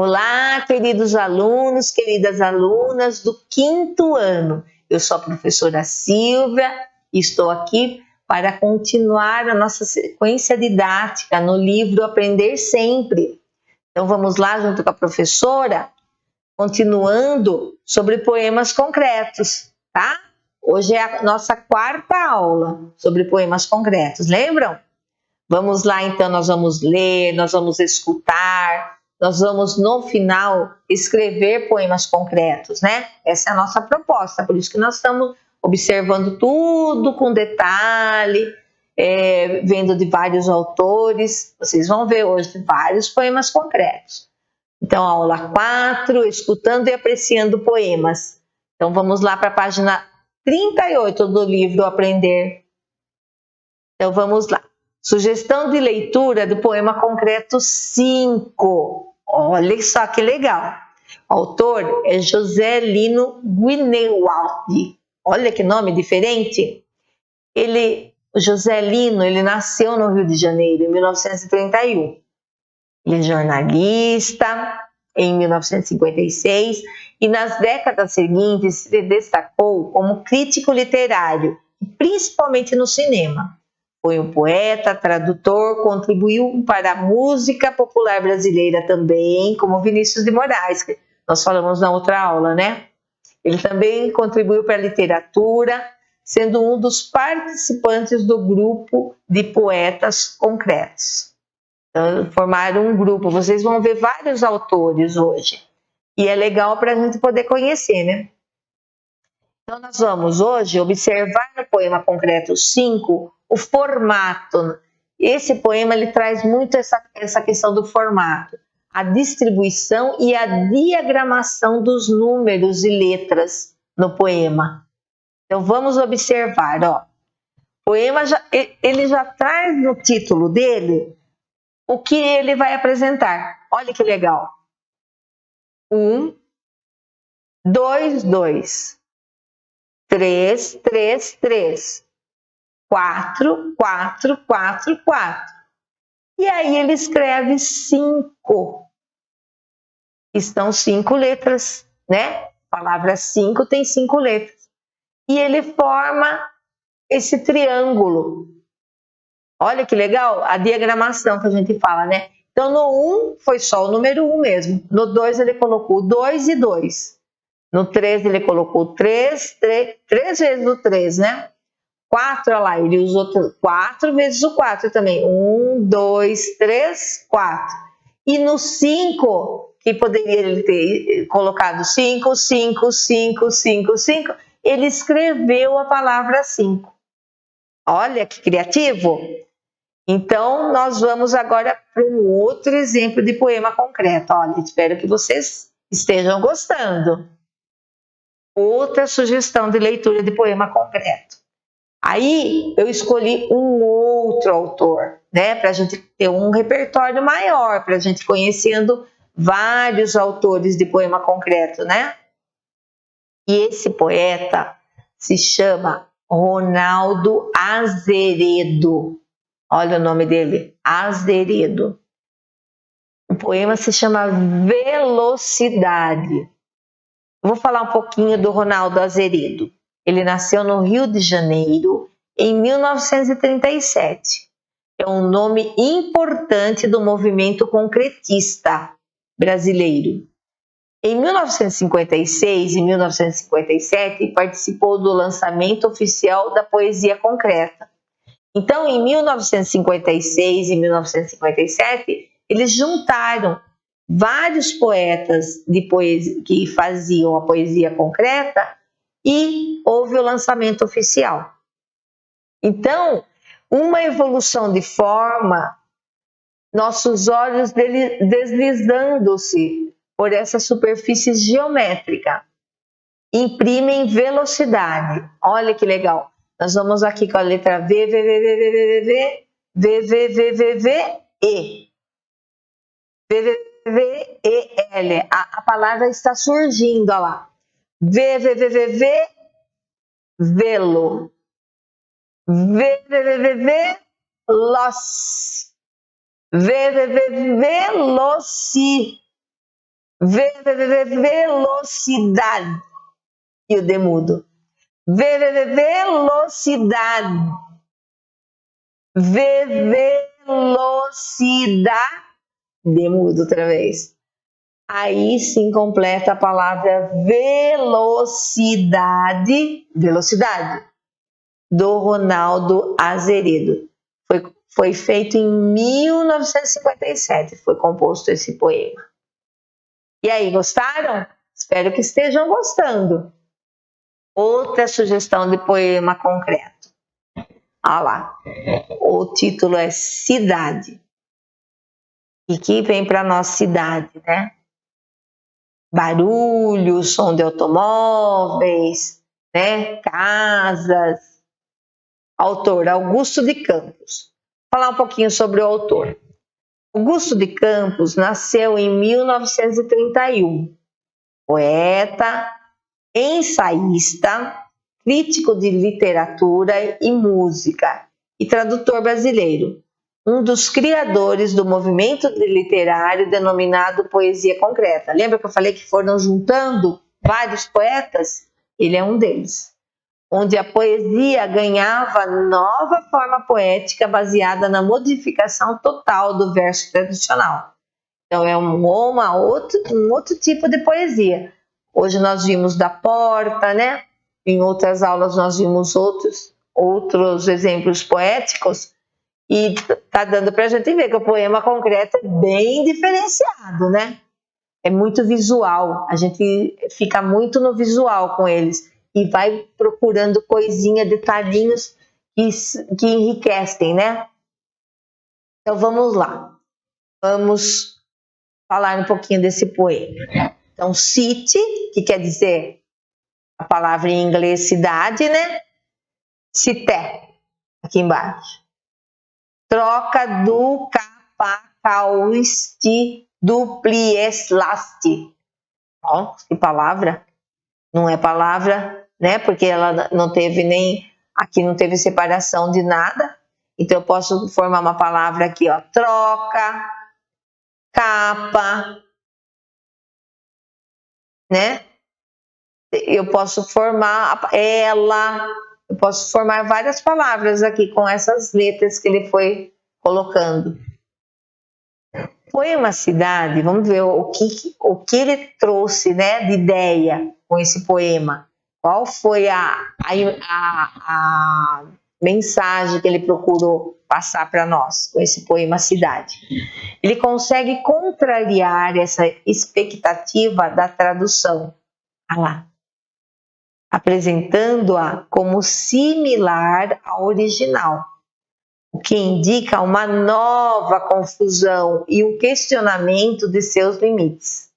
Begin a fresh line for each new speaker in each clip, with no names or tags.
Olá, queridos alunos, queridas alunas do 5º ano. Eu sou a professora Silvia e estou aqui para continuar a nossa sequência didática no livro Aprender Sempre. Então vamos lá junto com a professora, continuando sobre poemas concretos, tá? Hoje é a nossa 4ª aula sobre poemas concretos, lembram? Vamos lá então, nós vamos ler, nós vamos escutar, nós vamos no final escrever poemas concretos, né? Essa é a nossa proposta, por isso que nós estamos observando tudo com detalhe, vendo de vários autores. Vocês vão ver hoje vários poemas concretos. Então, aula 4, escutando e apreciando poemas. Então, vamos lá para a página 38 do livro Aprender. Então, vamos lá. Sugestão de leitura do poema concreto 5. Olha só que legal. O autor é José Lino Guinewald. Olha que nome diferente. O José Lino, ele nasceu no Rio de Janeiro em 1931. Ele é jornalista em 1956 e nas décadas seguintes se destacou como crítico literário, principalmente no cinema. Foi um poeta, tradutor, contribuiu para a música popular brasileira também, como Vinícius de Moraes, que nós falamos na outra aula, né? Ele também contribuiu para a literatura, sendo um dos participantes do grupo de poetas concretos. Então, formaram um grupo, vocês vão ver vários autores hoje. E é legal para a gente poder conhecer, né? Então, nós vamos hoje observar no poema concreto 5 o formato. Esse poema ele traz muito essa questão do formato, a distribuição e a diagramação dos números e letras no poema. Então, vamos observar, ó. O poema ele já traz no título dele o que ele vai apresentar. Olha que legal. 1, 2, 2. 3, 3, 3, 4, 4, 4, 4. E aí ele escreve 5. Estão 5 letras, né? A palavra 5 tem 5 letras. E ele forma esse triângulo. Olha que legal a diagramação que a gente fala, né? Então no 1 foi só o número 1 mesmo. No 2 ele colocou 2 e 2. No 3 ele colocou 3 vezes o 3, né? 4, olha lá, ele usou 4 vezes o 4 também. 1, 2, 3, 4. E no 5, que poderia ele ter colocado 5, 5, 5, 5, 5, ele escreveu a palavra 5. Olha que criativo! Então, nós vamos agora para um outro exemplo de poema concreto. Olha, espero que vocês estejam gostando. Outra sugestão de leitura de poema concreto. Aí eu escolhi um outro autor, né, para a gente ter um repertório maior, para a gente conhecendo vários autores de poema concreto, né? E esse poeta se chama Ronaldo Azeredo. Olha o nome dele, Azeredo. O poema se chama Velocidade. Vou falar um pouquinho do Ronaldo Azeredo. Ele nasceu no Rio de Janeiro em 1937. É um nome importante do movimento concretista brasileiro. Em 1956 e 1957, participou do lançamento oficial da poesia concreta. Então, em 1956 e 1957, eles juntaram vários poetas de poesia, que faziam a poesia concreta e houve o lançamento oficial. Então, uma evolução de forma, nossos olhos deslizando-se por essa superfície geométrica, imprimem velocidade. Olha que legal. Nós vamos aqui com a letra V, V, V, V, V, V, V, V, V, V, V, V, E. V, V, V, E, L. A palavra está surgindo, olha lá. V, V, V, V, V, velo. V, V, V, V, V, los. V, V, V, veloci. Velocidade. E o demudo. Velocidade. Velocidade. Demudo outra vez. Aí sim completa a palavra velocidade. Velocidade. Do Ronaldo Azeredo. Foi feito em 1957. Foi composto esse poema. E aí, gostaram? Espero que estejam gostando. Outra sugestão de poema concreto. Olha lá. O título é Cidade. E que vem para nós cidade, né? Barulho, som de automóveis, né? Casas. Autor Augusto de Campos. Vou falar um pouquinho sobre o autor. Augusto de Campos nasceu em 1931. Poeta, ensaísta, crítico de literatura e música e tradutor brasileiro. Um dos criadores do movimento literário denominado poesia concreta. Lembra que eu falei que foram juntando vários poetas? Ele é um deles. Onde a poesia ganhava nova forma poética baseada na modificação total do verso tradicional. Então é um outro tipo de poesia. Hoje nós vimos da Porta, né? Em outras aulas nós vimos outros exemplos poéticos e tá dando para a gente ver que o poema concreto é bem diferenciado, né? É muito visual, a gente fica muito no visual com eles e vai procurando coisinha, detalhinhos que enriquecem, né? Então vamos lá, vamos falar um pouquinho desse poema. Então, city, que quer dizer a palavra em inglês cidade, né? Cité, aqui embaixo. Troca do capacauste do plieslasti. Ó, que palavra. Não é palavra, né? Porque ela não teve aqui não teve separação de nada. Então eu posso formar uma palavra aqui, ó. Troca, capa, né? Eu posso formar ela, eu posso formar várias palavras aqui com essas letras que ele foi colocando. Poema Cidade, vamos ver o que ele trouxe, né, de ideia com esse poema. Qual foi a mensagem que ele procurou passar para nós com esse poema Cidade? Ele consegue contrariar essa expectativa da tradução. Olha lá. Apresentando-a como similar ao original, o que indica uma nova confusão e um questionamento de seus limites.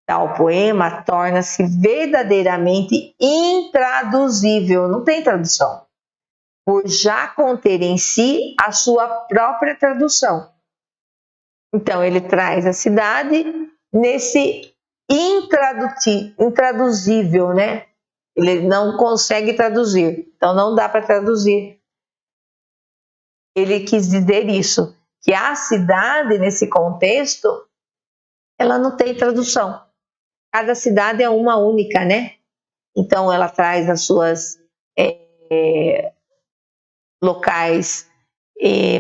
Tal poema torna-se verdadeiramente intraduzível, não tem tradução, por já conter em si a sua própria tradução. Então ele traz a cidade nesse intraduzível, né? Ele não consegue traduzir, então não dá para traduzir. Ele quis dizer isso, que a cidade, nesse contexto, ela não tem tradução. Cada cidade é uma única, né? Então ela traz as suas locais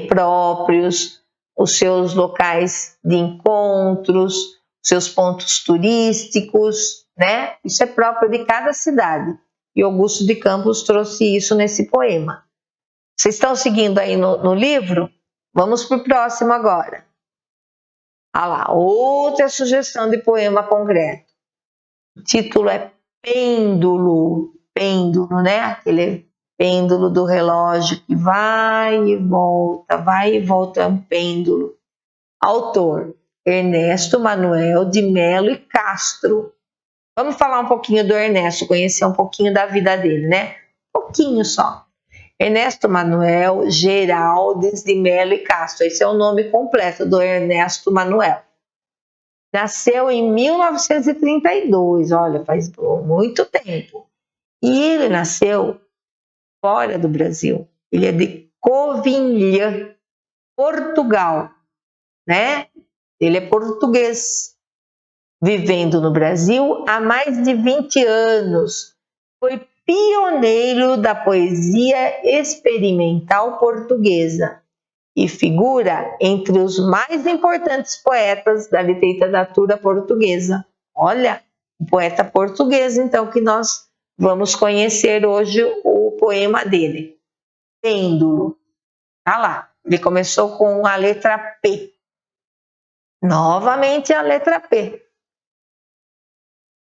próprios, os seus locais de encontros, seus pontos turísticos, né? Isso é próprio de cada cidade. E Augusto de Campos trouxe isso nesse poema. Vocês estão seguindo aí no livro? Vamos para o próximo agora. Ah lá, outra sugestão de poema concreto. O título é Pêndulo. Pêndulo, né? Aquele pêndulo do relógio que vai e volta, é um pêndulo. Autor, Ernesto Manuel de Melo e Castro. Vamos falar um pouquinho do Ernesto, conhecer um pouquinho da vida dele, né? Um pouquinho só. Ernesto Manuel Geraldes de Melo e Castro. Esse é o nome completo do Ernesto Manuel. Nasceu em 1932, olha, faz muito tempo. E ele nasceu fora do Brasil. Ele é de Covilhã, Portugal, né? Ele é português. vivendo no Brasil há mais de 20 anos. Foi pioneiro da poesia experimental portuguesa e figura entre os mais importantes poetas da literatura portuguesa. Olha, um poeta português, então, que nós vamos conhecer hoje o poema dele. Pêndulo. Tá lá. Ele começou com a letra P. Novamente a letra P.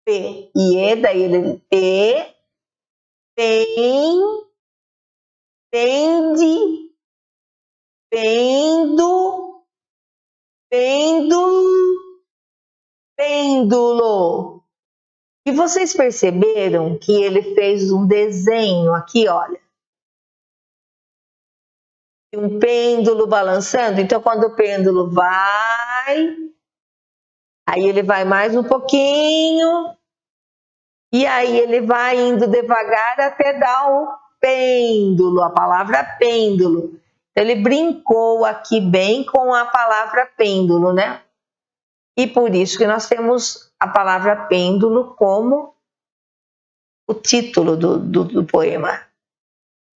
P. E é daí ele P, tem, pende, pendo, pêndulo, pêndulo. E vocês perceberam que ele fez um desenho aqui, olha. Um pêndulo balançando. Então, quando o pêndulo vai, aí ele vai mais um pouquinho, e aí ele vai indo devagar até dar o pêndulo, a palavra pêndulo. Ele brincou aqui bem com a palavra pêndulo, né? E por isso que nós temos a palavra pêndulo como o título do poema.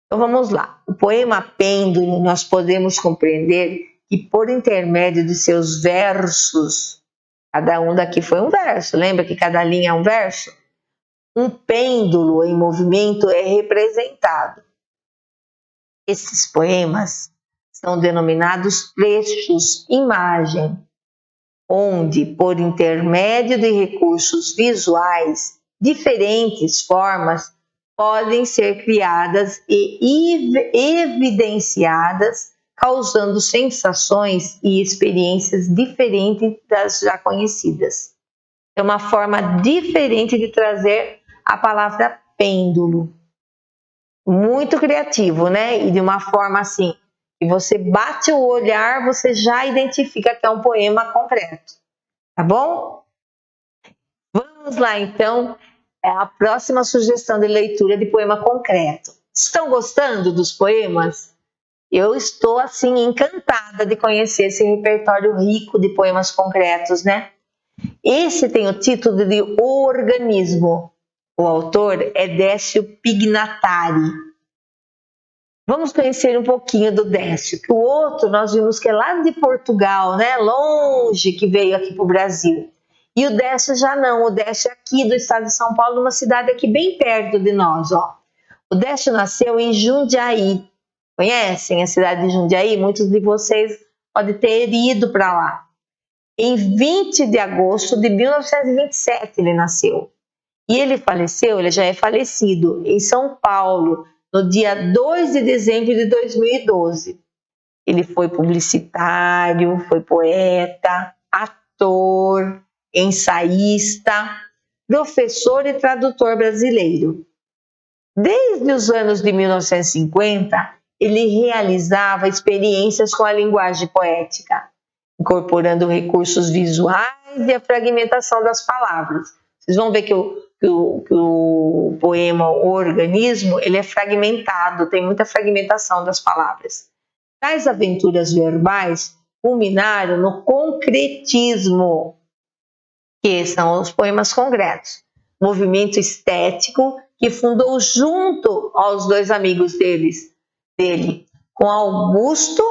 Então vamos lá. O poema Pêndulo nós podemos compreender que por intermédio de seus versos, cada um daqui foi um verso, lembra que cada linha é um verso? Um pêndulo em movimento é representado. Esses poemas são denominados trechos-imagem, onde, por intermédio de recursos visuais, diferentes formas podem ser criadas e evidenciadas, causando sensações e experiências diferentes das já conhecidas. É uma forma diferente de trazer a palavra pêndulo. Muito criativo, né? E de uma forma assim, que você bate o olhar, você já identifica que é um poema concreto. Tá bom? Vamos lá, então, a próxima sugestão de leitura de poema concreto. Estão gostando dos poemas? Eu estou, assim, encantada de conhecer esse repertório rico de poemas concretos, né? Esse tem o título de O Organismo. O autor é Décio Pignatari. Vamos conhecer um pouquinho do Décio, que o outro nós vimos que é lá de Portugal, né? Longe, que veio aqui para o Brasil. E o Décio já não, o Décio é aqui do estado de São Paulo, uma cidade aqui bem perto de nós, ó. O Décio nasceu em Jundiaí. Conhecem a cidade de Jundiaí? Muitos de vocês podem ter ido para lá. Em 20 de agosto de 1927 ele nasceu. E ele faleceu, ele já é falecido, em São Paulo, no dia 2 de dezembro de 2012. Ele foi publicitário, foi poeta, ator, ensaísta, professor e tradutor brasileiro. Desde os anos de 1950, ele realizava experiências com a linguagem poética, incorporando recursos visuais e a fragmentação das palavras. Vocês vão ver que o poema O Organismo, ele é fragmentado, tem muita fragmentação das palavras. Tais aventuras verbais culminaram no concretismo, que são os poemas concretos, movimento estético que fundou junto aos dois amigos dele, com Augusto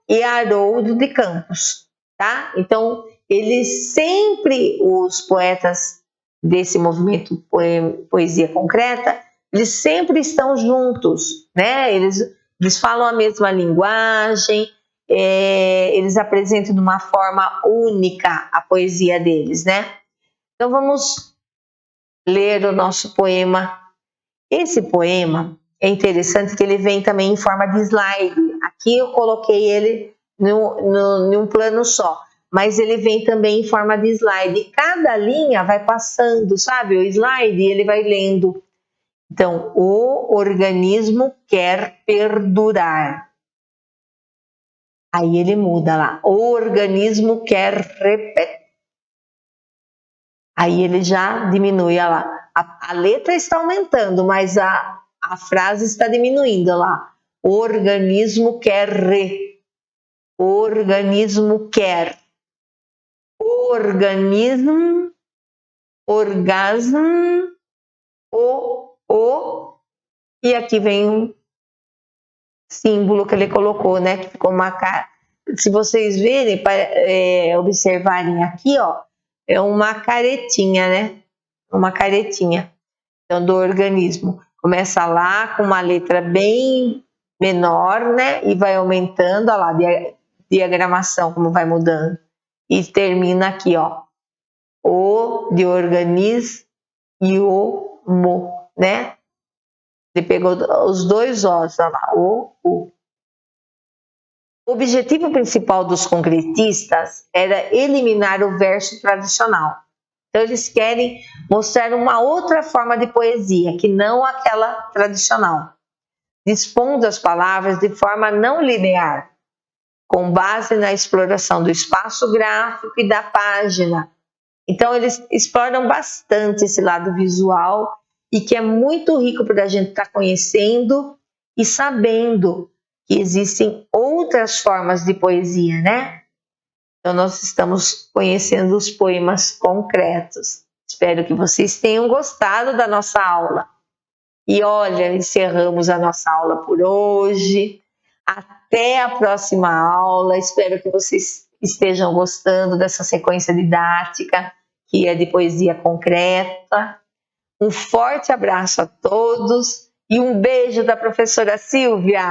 e Haroldo de Campos, tá? Então, os poetas desse movimento poesia concreta, eles sempre estão juntos, né? Eles falam a mesma linguagem, eles apresentam de uma forma única a poesia deles, né? Então vamos ler o nosso poema. Esse poema é interessante que ele vem também em forma de slide. Aqui eu coloquei ele num plano só, mas ele vem também em forma de slide. Cada linha vai passando, sabe? O slide, ele vai lendo. Então, o organismo quer perdurar. Aí ele muda lá. O organismo quer repetir. Aí ele já diminui, olha lá. A letra está aumentando, mas a frase está diminuindo, olha lá. O organismo quer O organismo quer. O organismo orgasm, o, e aqui vem um símbolo que ele colocou, né? Que ficou uma cara. Se vocês verem, observarem aqui, ó, é uma caretinha, né? Uma caretinha, então, do organismo. Começa lá com uma letra bem menor, né? E vai aumentando, ó lá, diagramação, como vai mudando. E termina aqui, ó, o de organismo e o mo, né? Ele pegou os dois Os, ó lá, o. O objetivo principal dos concretistas era eliminar o verso tradicional. Então, eles querem mostrar uma outra forma de poesia, que não aquela tradicional, dispondo as palavras de forma não linear, com base na exploração do espaço gráfico e da página. Então, eles exploram bastante esse lado visual e que é muito rico para a gente estar conhecendo e sabendo que existem outras formas de poesia, né? Então, nós estamos conhecendo os poemas concretos. Espero que vocês tenham gostado da nossa aula. E olha, encerramos a nossa aula por hoje. Até a próxima aula. Espero que vocês estejam gostando dessa sequência didática, que é de poesia concreta. Um forte abraço a todos e um beijo da professora Silvia.